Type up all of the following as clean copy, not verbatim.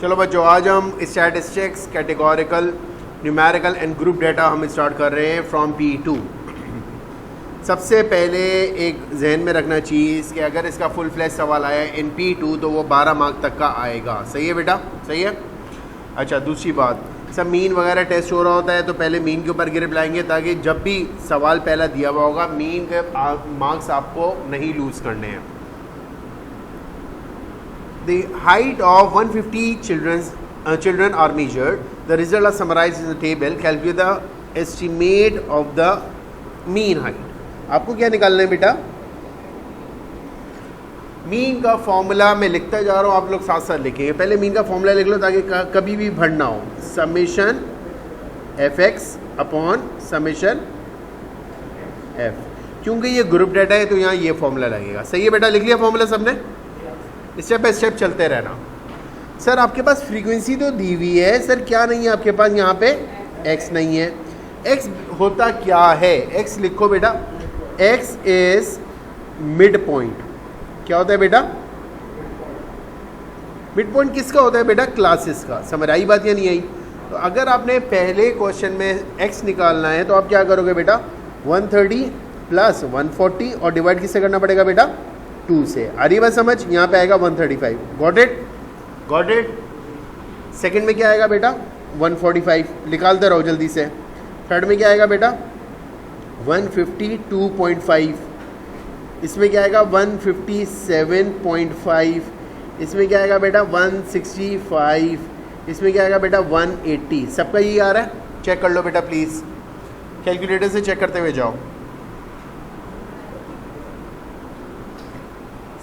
चलो बच्चों, आज हम statistics, categorical, numerical and group data हम स्टार्ट कर रहे हैं फ्रॉम P2। सबसे पहले एक जहन में रखना चीज़ कि अगर इसका फुल फ्लैश सवाल आया इन P2 तो वो 12 मार्क तक का आएगा। सही है बेटा, सही है। अच्छा, दूसरी बात, सब मीन वगैरह टेस्ट हो रहा होता है तो पहले मीन के ऊपर गिरप लाएंगे ताकि जब भी सवाल पहला दिया हुआ होगा मीन के मार्क्स आपको नहीं लूज़ करने हैं। The height of 150 children are measured. The results are summarized in the table. Calculate the estimate of the mean height. आपको क्या निकालना है बेटा? मीन का फॉर्मूला मैं लिखता जा रहा हूँ, आप लोग साथ साथ लिखेंगे। पहले मीन का फॉर्मूला लिख लो ताकि कभी भी भर ना हो। Summation fx upon summation f। क्योंकि ये ग्रुप डाटा है तो यहाँ ये फॉर्मूला लगेगा। सही है बेटा, लिख लिया फॉर्मूला सबने? स्टेप बाय स्टेप चलते रहना। सर आपके पास फ्रीक्वेंसी तो दी हुई है, सर क्या नहीं है आपके पास? यहाँ पे x नहीं है। x होता क्या है? x लिखो बेटा, x इज मिड पॉइंट। क्या होता है बेटा? मिड पॉइंट किसका होता है बेटा? क्लासेस का। समझ आई बात या नहीं आई? तो अगर आपने पहले क्वेश्चन में x निकालना है तो आप क्या करोगे बेटा? 130 प्लस 140 और डिवाइड किससे करना पड़ेगा बेटा? 2 से। आ रही बात समझ? यहाँ पे आएगा 135। Got it? Got it? Second में क्या आएगा बेटा? 145। निकालते रहो जल्दी से। थर्ड में क्या आएगा बेटा? 152.5। इसमें क्या आएगा? 157.5। इसमें क्या आएगा बेटा? 165। इसमें क्या आएगा बेटा? 180। सबका यही आ रहा है? चेक कर लो बेटा प्लीज़, कैलकुलेटर से चेक करते हुए जाओ।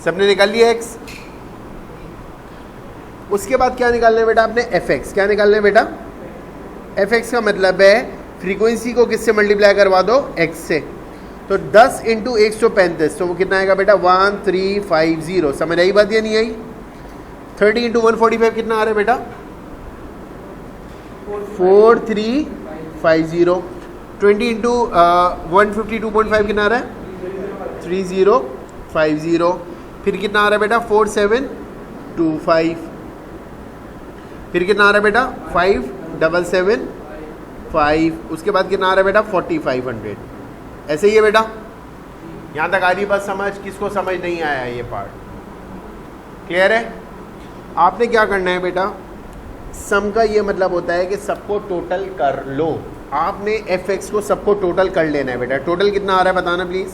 सबने निकाल लिया x। उसके बाद क्या निकालना है बेटा आपने? fx। क्या निकालना है बेटा? fx का मतलब है फ्रीक्वेंसी को किससे मल्टीप्लाई करवा दो? x से। तो 10 इंटू 135, तो वो कितना आएगा बेटा? 1350। समझ आई बात या नहीं आई? 30 इंटू 145 कितना आ रहा है बेटा? 4350। 20 इंटू 152.5 कितना आ रहा है? 3050। फिर कितना आ रहा है बेटा? 4725। फिर कितना आ रहा है बेटा? 5775। उसके बाद कितना आ रहा है बेटा? 4500। ऐसे ही है बेटा। यहाँ तक आ रही बात समझ? किसको समझ नहीं आया ये पार्ट? क्लियर है? आपने क्या करना है बेटा? सम का ये मतलब होता है कि सबको टोटल कर लो। आपने fx को सबको टोटल कर लेना है बेटा। टोटल कितना आ रहा है बताना प्लीज़?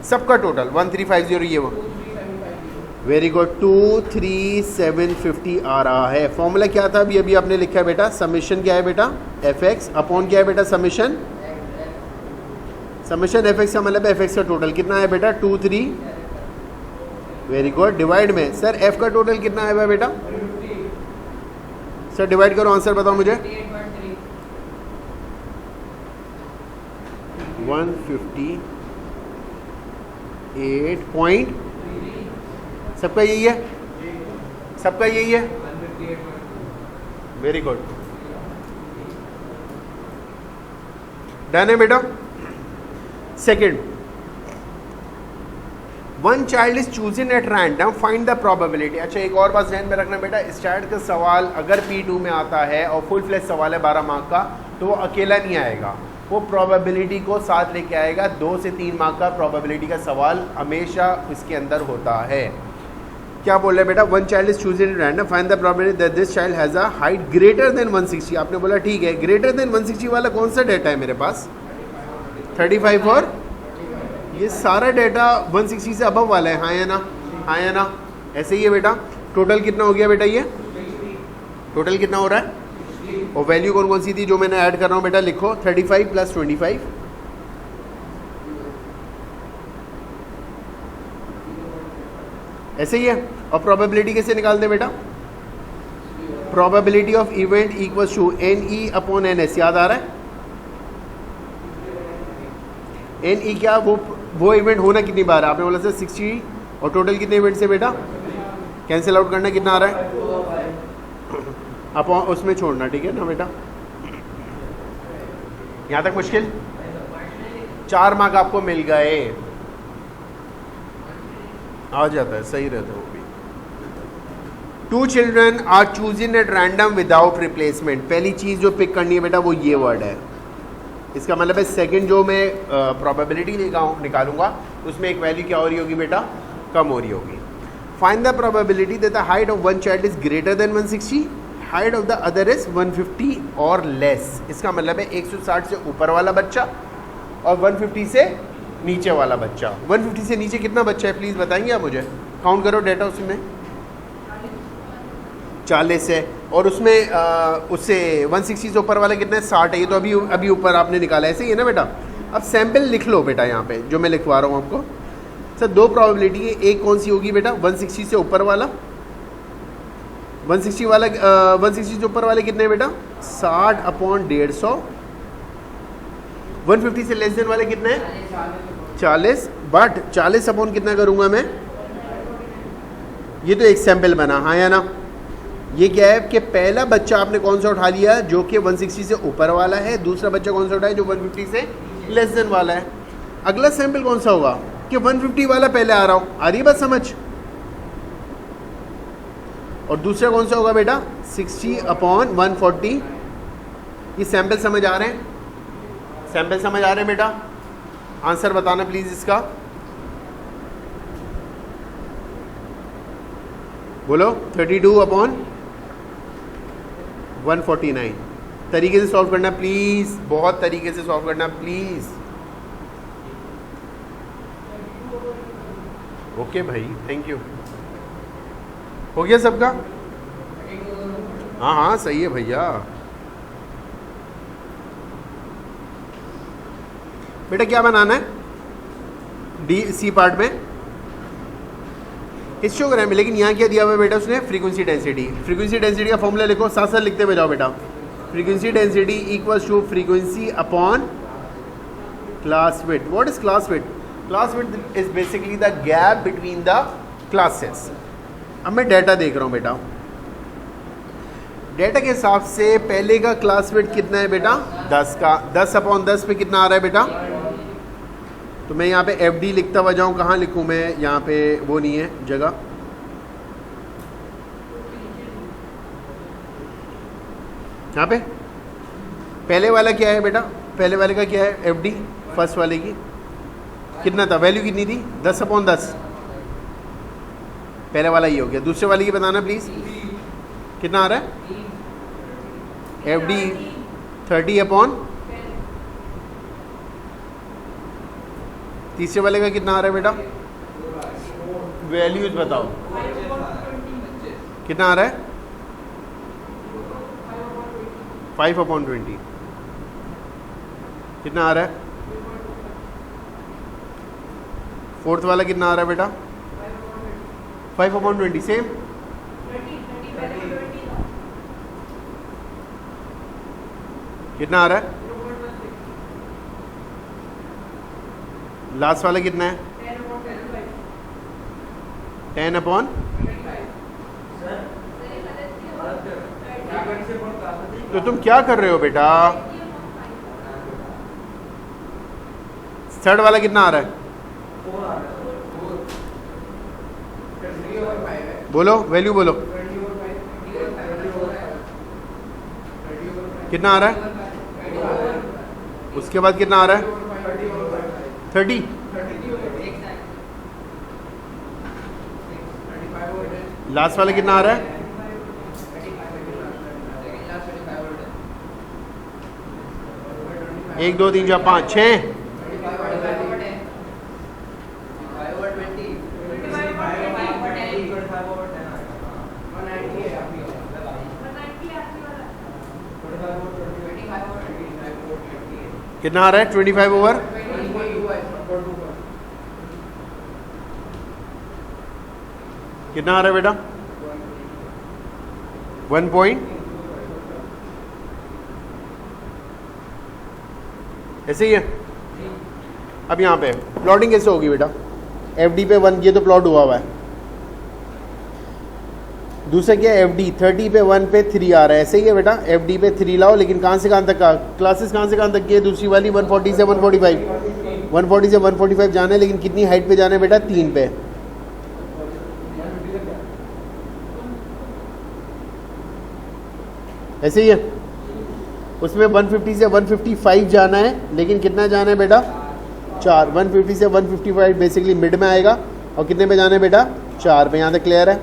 सबका टोटल 1350। ये वो वेरी गुड, 23750 आ रहा है। फॉर्मूला क्या था अभी आपने लिखा है बेटा? समेशन क्या है बेटा? fx अपॉन क्या है बेटा? समेशन fx का मतलब fx का टोटल कितना है बेटा? 23। वेरी गुड, डिवाइड में सर f का टोटल कितना है बेटा? सर डिवाइड करो, आंसर बताओ मुझे। 158 पॉइंट। सबका यही है? सबका यही है? वेरी गुड, डन है बेटा। Second, one child is chosen at random, find the probability. अच्छा, एक और बात ध्यान में रखना बेटा, स्टैट का सवाल अगर P2 में आता है और फुल फ्लैश सवाल है 12 मार्क का तो वो अकेला नहीं आएगा, वो प्रोबेबिलिटी को साथ लेके आएगा। 2 से 3 मार्क का प्रोबेबिलिटी का सवाल हमेशा इसके अंदर होता है। क्या बोल रहे हैं बेटा? One child is chosen at random, find the probability that this child has a height greater than 160। आपने बोला ठीक है, ग्रेटर देन 160 वाला कौन सा डेटा है मेरे पास? 35 और ये सारा डेटा 160 से अबव वाला है। हाँ या ना? हाँ या ना? ऐसे ही है बेटा। टोटल कितना हो गया बेटा? ये टोटल कितना हो रहा है? और वैल्यू कौन कौन सी थी जो मैंने ऐड कर रहा हूँ बेटा? लिखो 35 प्लस 25। ऐसे ही है। और प्रोबेबिलिटी कैसे निकालते हैं बेटा? Probability of event equals to NE upon NS। याद आ रहा है? NE क्या? वो इवेंट होना कितनी बार है? आपने बोला सर 60। और टोटल कितने इवेंट से बेटा? कैंसिल आउट करना, कितना आ रहा है? आप उसमें छोड़ना, ठीक है ना बेटा? यहाँ तक मुश्किल? 4 मार्क आपको मिल गए। आ जाता है, सही रहता है वो भी। 2 children are choosing at random without replacement. पहली चीज़ जो पिक करनी है बेटा वो ये वर्ड है। इसका मतलब है सेकंड जो मैं प्रोबेबिलिटी निकालूंगा उसमें एक वैल्यू क्या हो रही होगी बेटा, कम हो रही होगी। Find the probability that the height of one child is greater than 160, height of the other is 150 और लेस। इसका मतलब है 160 से ऊपर वाला बच्चा और 150 से नीचे वाला बच्चा। 150 से नीचे कितना बच्चा है प्लीज़ बताएंगे आप मुझे, काउंट करो डेटा उसमें 40 है और उसमें उससे 160 से ऊपर वाला कितना है 60 है। ये तो अभी ऊपर आपने निकाला है, ऐसे ही है ना बेटा। अब सैंपल लिख लो बेटा यहाँ पे जो मैं लिखवा रहा हूँ आपको। सर 2 प्रोबेबिलिटी है, एक कौन सी होगी बेटा 160 से ऊपर वाला, 160 वाला 160 से ऊपर वाले कितने हैं बेटा 60/150, 150 से लेस देन वाले कितने हैं 40, बट 40 अपॉन कितना करूँगा मैं, ये तो एक सैंपल बना, हाँ या ना। ये क्या है कि पहला बच्चा आपने कौन सा उठा लिया जो कि 160 से ऊपर वाला है, दूसरा बच्चा कौन सा उठाया जो 150 से लेस देन वाला है। अगला सैंपल कौन सा होगा कि 150 वाला पहले आ रहा हूँ, आ रही बात समझ, और दूसरा कौन सा होगा बेटा 60/140। ये सैंपल समझ आ रहे हैं, सैंपल समझ आ रहे हैं बेटा, आंसर बताना प्लीज़ इसका, बोलो 32/149। तरीके से सॉल्व करना प्लीज़, बहुत तरीके से सॉल्व करना प्लीज़। ओके भाई, थैंक यू। हो गया सबका? हाँ हाँ सही है भैया। बेटा क्या बनाना है डी सी पार्ट में हिस्टोग्राम में, लेकिन यहाँ क्या दिया हुआ है बेटा उसने फ्रीक्वेंसी डेंसिटी। फ्रीक्वेंसी डेंसिटी का फॉर्मूला लिखो, साथ साथ लिखते हुए जाओ बेटा। Frequency density equals to frequency upon class width. What is class width? Class width is basically the gap between the classes. अब मैं डाटा देख रहा हूँ बेटा, डेटा के हिसाब से पहले का क्लास विड्थ कितना है बेटा 10 का, 10/10 पे कितना आ रहा है बेटा, तो मैं यहाँ पे FD लिखता हुआ जाऊँ, कहाँ लिखूँ मैं, यहाँ पे वो नहीं है जगह, यहाँ पे पहले वाला क्या है बेटा, पहले वाले का क्या है FD, फर्स्ट वाले की कितना था, वैल्यू कितनी थी 10/10, पहले वाला ये हो गया। दूसरे वाले की बताना प्लीज़, कितना आ रहा है FD 30/, तीसरे वाले का कितना आ रहा है बेटा, वैल्यूज बताओ कितना आ रहा है 5/20, कितना आ रहा है, फोर्थ वाला कितना आ रहा है बेटा 5/20, सेम, कितना आ रहा है, लास्ट वाला कितना है 10/, तो तुम क्या कर रहे हो बेटा, थर्ड वाला कितना आ रहा है, बोलो वैल्यू बोलो, कितना आ रहा है, उसके बाद कितना आ रहा है 30, लास्ट वाला कितना आ रहा है 1 2 3 4 5 6, कितना आ रहा है 25/, कितना आ रहा है बेटा 1 पॉइंट, ऐसे ही है। अब यहाँ पे प्लॉटिंग कैसे होगी बेटा, FD पे 1 ये तो प्लॉट हुआ हुआ है, दूसरा क्या है FD 30 पे 1 पे 3 आ रहा है, ऐसे ही है बेटा। FD पे 3 लाओ, लेकिन कहाँ से कहाँ तक का, क्लासेस कहाँ से कहाँ तक की है, दूसरी वाली 140 से 145, 140 से 145 जाना है, लेकिन कितनी हाइट पे जाना है बेटा 3 पे, ऐसे ही है। उसमें 150 से 155 जाना है, लेकिन कितना जाना है बेटा? 4। 150 से 155 बेसिकली मिड में आएगा, और कितने पे जाना है बेटा? 4 पे। यहाँ तक क्लियर है?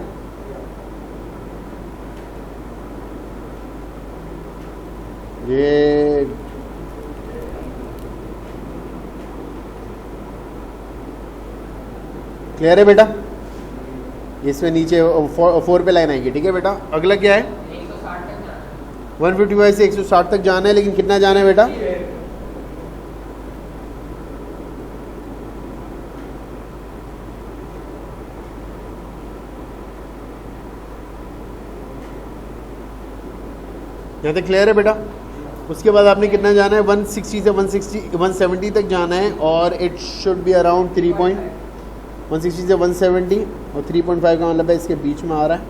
ये क्लियर है बेटा? इसमें नीचे 4 पे लाइन आएगी, ठीक है बेटा? अगला क्या है? 155 से 160 तक जाना है, लेकिन कितना जाना है बेटा? यहाँ तक क्लियर है बेटा? उसके बाद आपने कितना जाना है? 160 से 170 तक जाना है, और इट शुड बी अराउंड 160 से 170, और 3.5 का मतलब है इसके बीच में आ रहा है।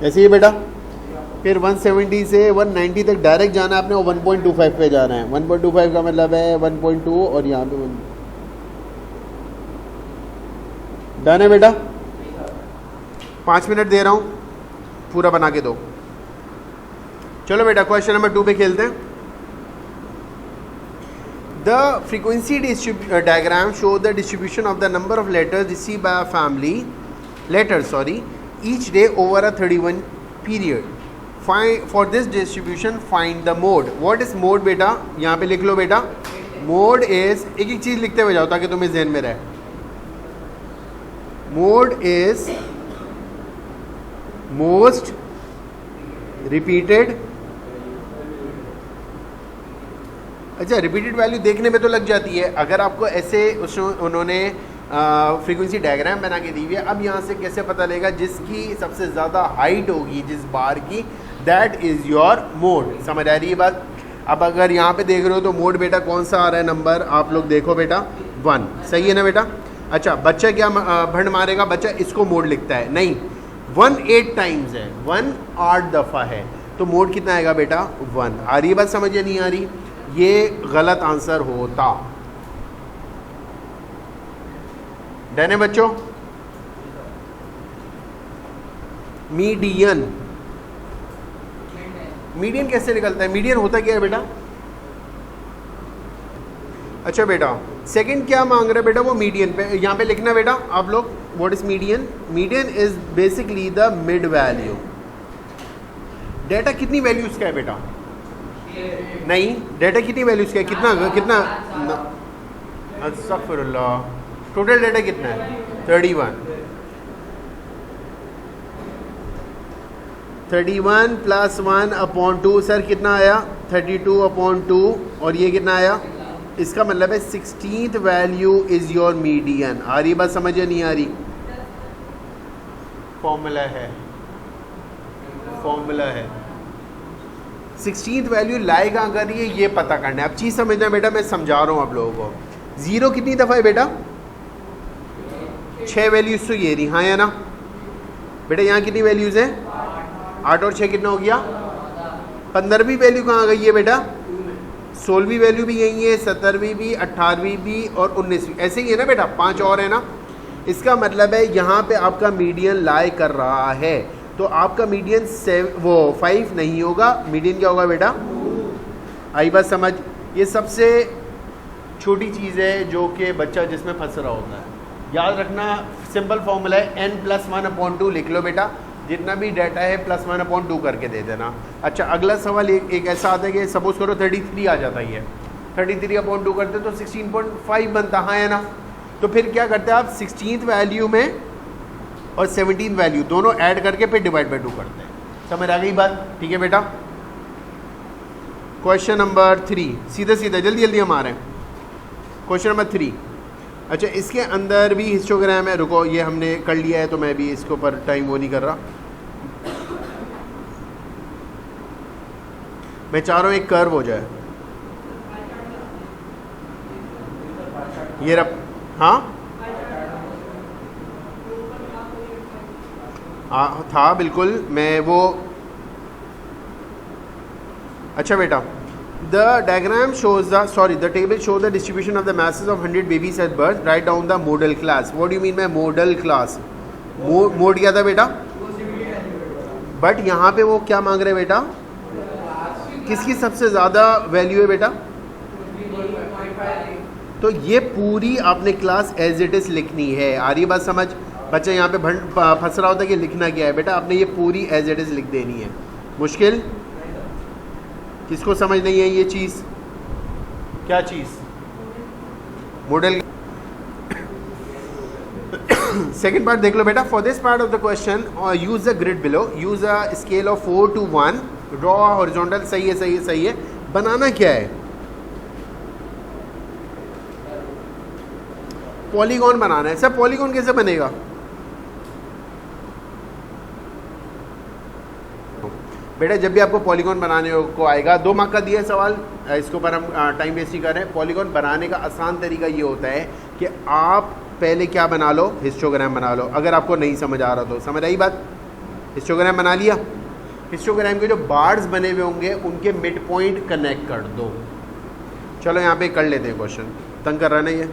ऐसे ही बेटा? फिर 170 से 190 तक डायरेक्ट जाना है आपने, और 1.25 पे जाना है। 1.25 का मतलब है 1.2, और यहाँ पे 1। डन है बेटा? 5 मिनट दे रहा हूँ, पूरा बना के दो। चलो बेटा क्वेश्चन नंबर 2 पे खेलते हैं। The frequency diagram shows the distribution of the number of letters received by a family each day over a 31 period. For this distribution find the mode. What is mode बेटा? यहाँ पे लिख लो बेटा। Mode is, एक एक चीज़ लिखते हुए जाओ ताकि तुम्हें ज़हन में रहे। Mode is most repeated। अच्छा, रिपीटेड वैल्यू देखने में तो लग जाती है, अगर आपको ऐसे उन्होंने फ्रीक्वेंसी डायग्राम बना के दी हुई है। अब यहाँ से कैसे पता लगेगा? जिसकी सबसे ज़्यादा हाइट होगी जिस बार की, दैट इज़ योर मोड। समझ आ रही है बात? अब अगर यहाँ पे देख रहे हो तो मोड बेटा कौन सा आ रहा है नंबर? आप लोग देखो बेटा, 1। सही है ना बेटा? अच्छा, बच्चा क्या भंड मारेगा? बच्चा इसको मोड लिखता है। नहीं, 1 8 टाइम्स है, 1 8 दफ़ा है, तो मोड कितना आएगा बेटा? 1। आ रही है बात समझ या नहीं आ रही? ये गलत आंसर होता। डन है बच्चों? मीडियन, मीडियन कैसे निकलता है? मीडियन होता क्या है बेटा? अच्छा बेटा, सेकंड क्या मांग रहे बेटा? वो मीडियन पे यहाँ पे लिखना बेटा आप लोग। What is median? Median is basically the mid value. Data कितनी वैल्यूज का है बेटा? नहीं, डेटा कितनी वैल्यूज का है? कितना अस्तगफिरुल्लाह, टोटल डेटा कितना है? 31। 31 + 1/2 सर कितना आया? 32/2। और ये कितना आया? इसका मतलब है 16th value is your median. आ रही बात समझ नहीं आ रही? फॉर्मूला है, फॉर्मूला है। 16th वैल्यू लाएगा अगर ये पता करना है। अब चीज़ समझना बेटा, मैं समझा रहा हूँ आप लोगों को। 0 कितनी दफ़ा है बेटा? 6 वैल्यूज़ तो ये रही, हाँ या ना बेटा? यहाँ कितनी वैल्यूज़ हैं? 8 और 6 कितना हो गया? 15वीं वैल्यू कहाँ गई है बेटा? 16वीं वैल्यू भी यही है, 17वीं भी, 18वीं भी, और 19वीं। ऐसे ही है ना बेटा? 5 और है ना? इसका मतलब है यहाँ पे आपका मीडियन लाई कर रहा है, तो आपका मीडियन 5 नहीं होगा। मीडियन क्या होगा बेटा? आई बात समझ? ये सबसे छोटी चीज़ है जो कि बच्चा जिसमें फंस रहा होता है। याद रखना, सिंपल फॉर्मूला है n + 1/2। लिख लो बेटा, जितना भी डाटा है +1/2 करके दे देना। अच्छा, अगला सवाल एक ऐसा आता है कि सपोज करो 33 आ जाता है। 33/2 करते तो 16.5 बनता, हाँ है ना? तो फिर क्या करते हैं आप? 16th वैल्यू में और 17th वैल्यू दोनों ऐड करके फिर डिवाइड बाय 2 करते हैं। समझ आ गई बात? ठीक है बेटा? क्वेश्चन नंबर 3, सीधा सीधा जल्दी जल्दी हम आ रहे हैं। Question number 3। अच्छा, इसके अंदर भी हिस्टोग्राम है। रुको, ये हमने कर लिया है तो मैं भी इसके ऊपर टाइम वो नहीं कर रहा। मैं चाह रहा हूँ एक कर्व हो जाए। ये हाँ था बिल्कुल, मैं वो। अच्छा बेटा, the diagram shows the table show the distribution of the masses of 100 babies at birth. Write down the model class. What do you mean by model class? Mode क्या था बेटा? बट यहाँ पे वो क्या मांग रहे हैं बेटा, किसकी सबसे ज़्यादा वैल्यू है बेटा, तो ये पूरी आपने क्लास एज इट इज़ लिखनी है। आ रही बात समझ? बच्चा यहाँ पे फंस रहा होता है कि लिखना क्या है बेटा, आपने ये पूरी एज इट इज़ लिख देनी है। मुश्किल किसको समझ नहीं है ये चीज़? क्या चीज़? मॉडल। सेकेंड पार्ट देख लो बेटा। For this part of the question use the grid below, use a scale of 4 to 1, draw horizontal. सही है सही है सही है। बनाना क्या है? पॉलीगॉन बनाना है। सर पॉलीगॉन कैसे बनेगा? बेटा जब भी आपको पॉलीगॉन बनाने को आएगा, 2 मार्क का दिया है सवाल, इसके ऊपर हम टाइम वेस्ट नहीं कर रहे हैं। पॉलीगॉन बनाने का आसान तरीका ये होता है कि आप पहले क्या बना लो, हिस्टोग्राम बना लो। अगर आपको नहीं समझ आ रहा तो समझ आई बात? हिस्टोग्राम बना लिया, हिस्टोग्राम के जो बार्स बने हुए होंगे उनके मिड पॉइंट कनेक्ट कर दो। चलो यहाँ पे कर लेते हैं क्वेश्चन, तंग कर रहा है ना ये।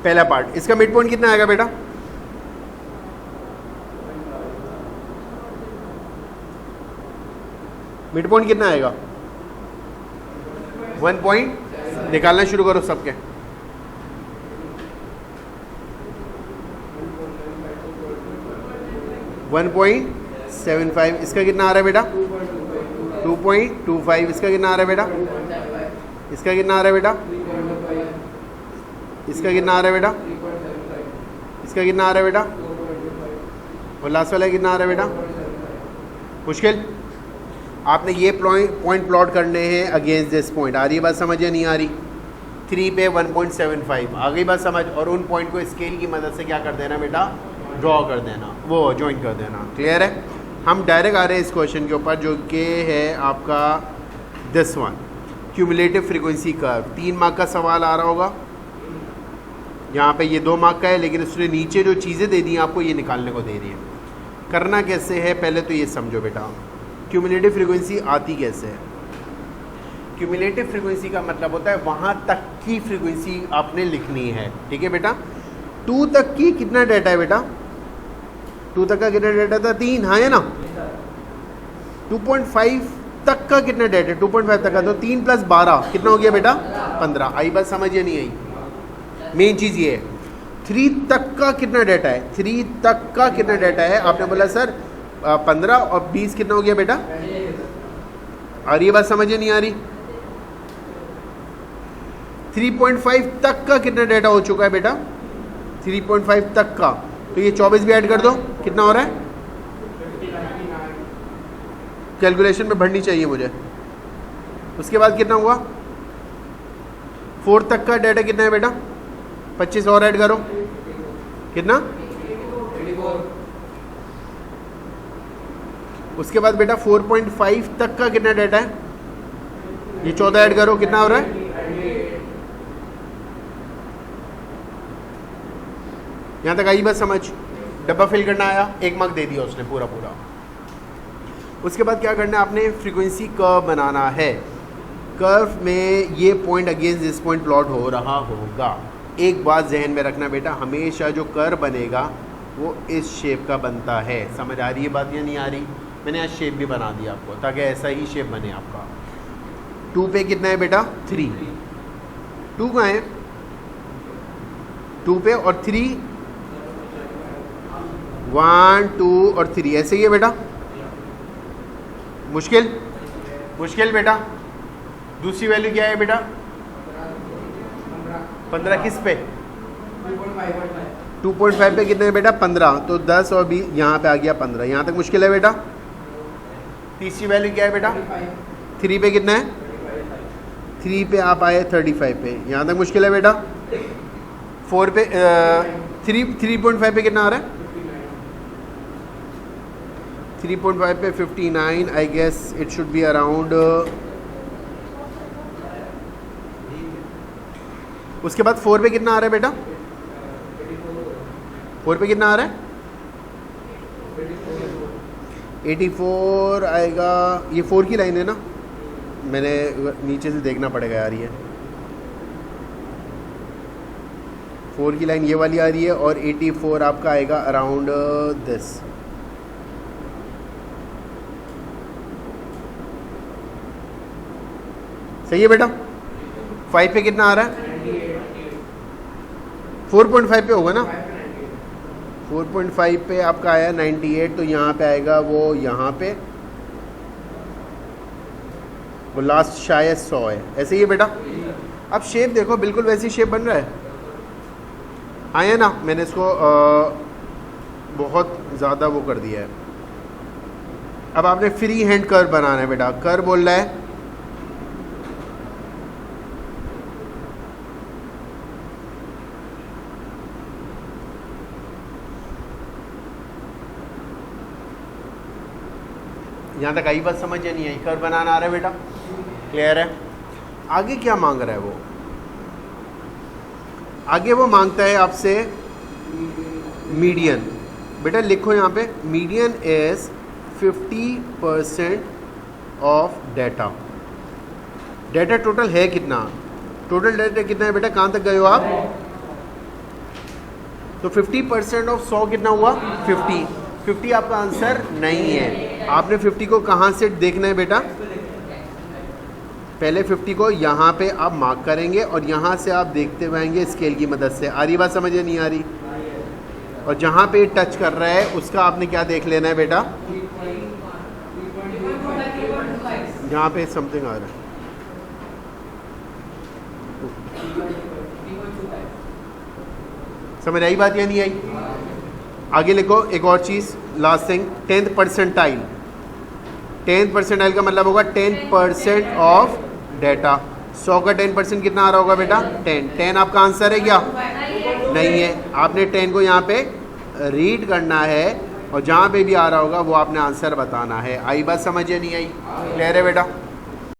पहला पार्ट, इसका मिड पॉइंट कितना आएगा बेटा? मिड पॉइंट कितना आएगा? 1 पॉइंट। निकालना शुरू करो सबके। वन 1.75। इसका कितना आ रहा है बेटा? 2.25। इसका कितना आ रहा है बेटा? इसका कितना आ रहा है बेटा? इसका कितना आ रहा है बेटा? इसका कितना आ रहा है बेटा? और लास्ट वाला कितना आ रहा है बेटा? मुश्किल। आपने ये पॉइंट प्लॉट करने हैं अगेंस्ट दिस पॉइंट। आ रही है बात समझ या नहीं आ रही? 3 पे 1.75 आ गई बात समझ। और उन पॉइंट को स्केल की मदद से क्या कर देना बेटा? ड्रॉ कर देना, वो ज्वाइन कर देना। क्लियर है? हम डायरेक्ट आ रहे हैं इस क्वेश्चन के ऊपर जो कि है आपका this one, cumulative frequency curve. 3 mark का सवाल आ रहा होगा। यहाँ पे ये 2 मार्क का है, लेकिन उसने नीचे जो चीज़ें दे दी आपको ये निकालने को दे दी है। करना कैसे है पहले तो ये समझो बेटा। क्यूमुलेटिव फ्रीक्वेंसी आती कैसे है? क्यूमुलेटिव फ्रीक्वेंसी का मतलब होता है वहाँ तक की फ्रीक्वेंसी आपने लिखनी है। ठीक है बेटा? 2 तक की कितना डाटा है बेटा? 2 तक का कितना डाटा था? 3। हाँ है ना? 2.5 तक का कितना डाटा है? 2.5 तक का तो 3 + 12 कितना हो गया बेटा? 15। आई बात समझ या नहीं आई? मेन चीज़ ये है। 3 तक का कितना डाटा है? 3 तक का कितना डाटा है? आपने बोला सर 15 और 20 कितना हो गया बेटा? आ रही है बात समझ या नहीं आ रही? 3.5 तक का कितना डाटा हो चुका है बेटा? 3.5 तक का, तो ये 24 भी ऐड कर दो, कितना हो रहा है? कैलकुलेशन में बढ़नी चाहिए मुझे। उसके बाद कितना हुआ? 4 तक का डाटा कितना है बेटा? 25 और ऐड करो, कितना? उसके बाद बेटा 4.5 तक का कितना डाटा है? ये 14 ऐड करो, कितना हो रहा है? यहाँ तक आई बात समझ? डब्बा फिल करना आया, 1 मार्क दे दिया उसने पूरा पूरा। उसके बाद क्या करना है आपने? फ्रीक्वेंसी कर्व बनाना है। कर्व में ये point against this point plot हो रहा होगा। एक बात जहन में रखना बेटा, हमेशा जो कर्व बनेगा वो इस शेप का बनता है। समझ आ रही है बात या नहीं आ रही? मैंने आज शेप भी बना दिया आपको ताकि ऐसा ही शेप बने आपका। 2 पे कितना है बेटा? 3। 2 कहाँ है? 2 पे और 3, 1 2 और 3 ऐसे ही है बेटा। मुश्किल? मुश्किल बेटा। दूसरी वैल्यू क्या है बेटा? 15 किस पे? 2.5 पे कितने है बेटा? 15। तो 10 और 20 यहाँ पे आ गया 15। यहाँ तक मुश्किल है बेटा। तीसरी वैल्यू क्या है बेटा? 3 पे कितना है? 3 पे आप आए 35 पे, यहाँ तक मुश्किल है बेटा। 4 पे 3.5 पे कितना आ रहा है? 3.5 पे 59। I guess it should be around. उसके बाद 4 पे कितना आ रहा है बेटा? 4 पे कितना आ रहा है? 84 आएगा। ये 4 की लाइन है ना? मैंने नीचे से देखना पड़ेगा यार। ये 4 की लाइन ये वाली आ रही है और 84 आपका आएगा अराउंड दिस। सही है बेटा? 5 पे कितना आ रहा है? 4.5 पे होगा ना? 4.5 पे आपका आया 98, तो यहाँ पे आएगा वो यहाँ पे वो लास्ट शायद 100 है। ऐसे ही है बेटा? अब शेप देखो बिल्कुल वैसी शेप बन रहा है, आया ना? मैंने इसको बहुत ज़्यादा वो कर दिया है। अब आपने फ्री हैंड कर्व बनाना है बेटा। कर्व बोल रहा है यहाँ तक आई बात समझ नहीं आई? कर्व बनाना आ रहा है बेटा? क्लियर है? आगे क्या मांग रहा है वो? आगे वो मांगता है आपसे मीडियन। बेटा लिखो यहाँ पे, median is 50% of data. Data total है कितना? टोटल डाटा कितना है बेटा? कहाँ तक गए हो आप? तो 50% ऑफ 100 कितना हुआ? 50। 50 आपका आंसर नहीं है। आपने 50 को कहाँ से देखना है बेटा? पहले 50 को यहाँ पे आप मार्क करेंगे और यहाँ से आप देखते हुएंगे स्केल की मदद से। आ रही बात समझ नहीं आ रही? और जहाँ पे टच कर रहा है उसका आपने क्या देख लेना है बेटा? यहाँ पे समथिंग आ रहा है, समझ आई बात या नहीं आई? आगे लिखो एक और चीज़, last thing, 10th percentile. 10th percentile का मतलब होगा 10% ऑफ डाटा। 100 का 10% कितना आ रहा होगा बेटा? 10। 10 आपका आंसर है क्या? नहीं है। आपने 10 को यहाँ पे रीड करना है और जहाँ पे भी आ रहा होगा वो आपने आंसर बताना है। आई बात समझ नहीं आई? क्लियर है बेटा?